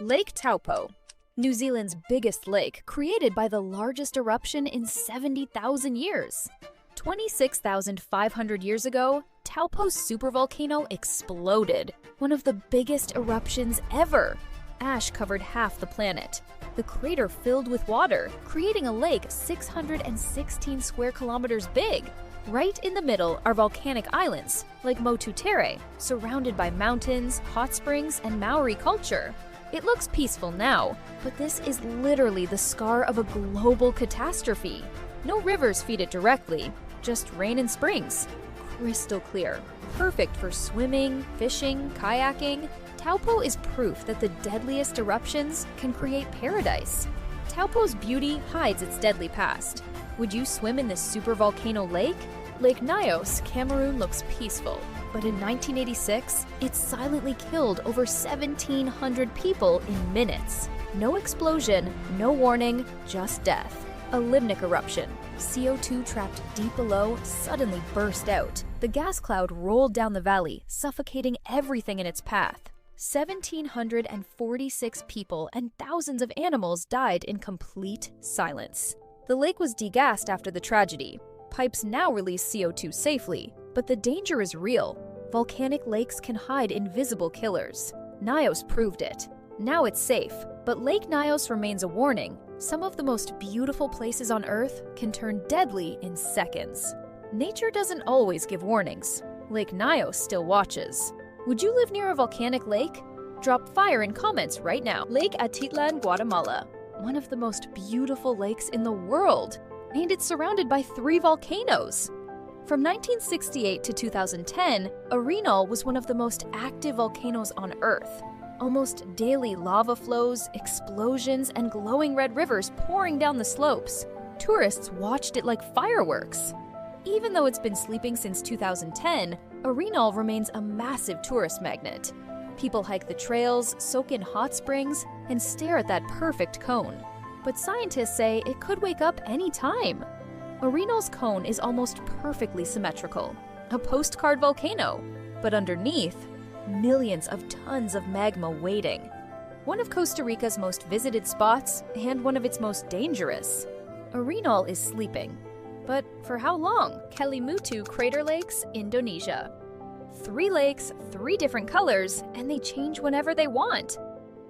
Lake Taupo, New Zealand's biggest lake, created by the largest eruption in 70,000 years. 26,500 years ago, Taupo's supervolcano exploded, one of the biggest eruptions ever. Ash covered half the planet. The crater filled with water, creating a lake 616 square kilometers big. Right in the middle are volcanic islands, like Motutere, surrounded by mountains, hot springs, and Maori culture. It looks peaceful now, but this is literally the scar of a global catastrophe. No rivers feed it directly, just rain and springs. Crystal clear, perfect for swimming, fishing, kayaking. Taupo is proof that the deadliest eruptions can create paradise. Taupo's beauty hides its deadly past. Would you swim in this supervolcano lake? Lake Nyos, Cameroon looks peaceful, but in 1986, it silently killed over 1,700 people in minutes. No explosion, no warning, just death. A limnic eruption. CO2 trapped deep below suddenly burst out. The gas cloud rolled down the valley, suffocating everything in its path. 1,746 people and thousands of animals died in complete silence. The lake was degassed after the tragedy. Pipes now release CO2 safely, but the danger is real. Volcanic lakes can hide invisible killers. Nyos proved it. Now it's safe, but Lake Nyos remains a warning. Some of the most beautiful places on Earth can turn deadly in seconds. Nature doesn't always give warnings. Lake Nyos still watches. Would you live near a volcanic lake? Drop fire in comments right now. Lake Atitlan, Guatemala. One of the most beautiful lakes in the world, and it's surrounded by 3 volcanoes. From 1968 to 2010, Arenal was one of the most active volcanoes on Earth. Almost daily lava flows, explosions, and glowing red rivers pouring down the slopes. Tourists watched it like fireworks. Even though it's been sleeping since 2010, Arenal remains a massive tourist magnet. People hike the trails, soak in hot springs, and stare at that perfect cone. But scientists say it could wake up any time. Arenal's cone is almost perfectly symmetrical, a postcard volcano, but underneath, millions of tons of magma waiting. One of Costa Rica's most visited spots and one of its most dangerous. Arenal is sleeping. But for how long? Kelimutu Crater Lakes, Indonesia. 3 lakes, 3 different colors, and they change whenever they want.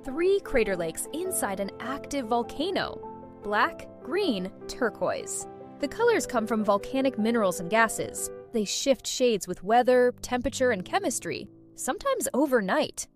3 crater lakes inside an active volcano. Black, green, turquoise. The colors come from volcanic minerals and gases. They shift shades with weather, temperature, and chemistry, sometimes overnight.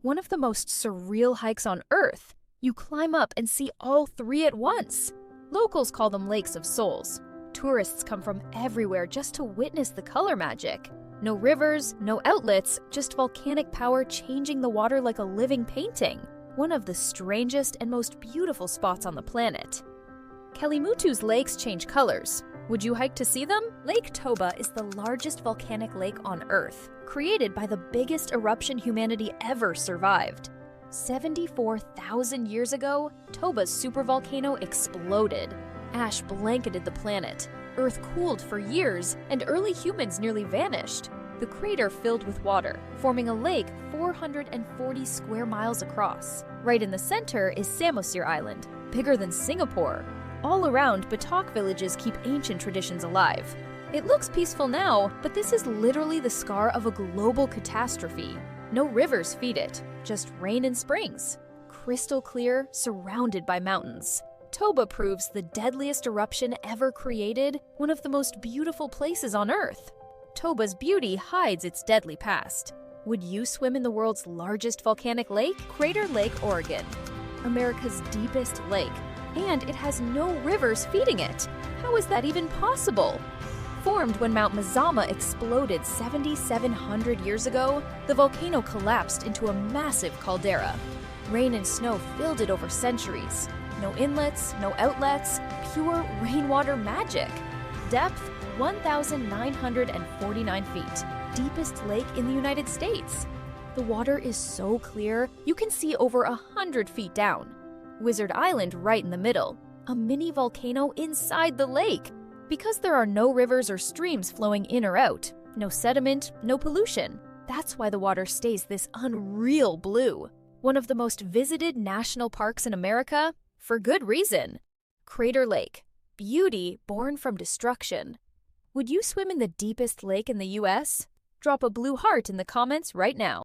One of the most surreal hikes on Earth. You climb up and see all 3 at once. Locals call them lakes of souls. Tourists come from everywhere just to witness the color magic. No rivers, no outlets, just volcanic power changing the water like a living painting. One of the strangest and most beautiful spots on the planet. Kelimutu's lakes change colors. Would you hike to see them? Lake Toba is the largest volcanic lake on Earth, created by the biggest eruption humanity ever survived. 74,000 years ago, Toba's supervolcano exploded. Ash blanketed the planet. Earth cooled for years, and early humans nearly vanished. The crater filled with water, forming a lake 440 square miles across. Right in the center is Samosir Island, bigger than Singapore. All around, Batak villages keep ancient traditions alive. It looks peaceful now, but this is literally the scar of a global catastrophe. No rivers feed it, just rain and springs. Crystal clear, surrounded by mountains. Toba proves the deadliest eruption ever created, one of the most beautiful places on Earth. Toba's beauty hides its deadly past. Would you swim in the world's largest volcanic lake? Crater Lake, Oregon. America's deepest lake, and it has no rivers feeding it. How is that even possible? Formed when Mount Mazama exploded 7,700 years ago, the volcano collapsed into a massive caldera. Rain and snow filled it over centuries. No inlets, no outlets, pure rainwater magic. Depth, 1,949 feet. Deepest lake in the United States. The water is so clear, you can see over 100 feet down. Wizard Island right in the middle. A mini volcano inside the lake. Because there are no rivers or streams flowing in or out, no sediment, no pollution. That's why the water stays this unreal blue. One of the most visited national parks in America? For good reason. Crater Lake. Beauty born from destruction. Would you swim in the deepest lake in the US? Drop a blue heart in the comments right now.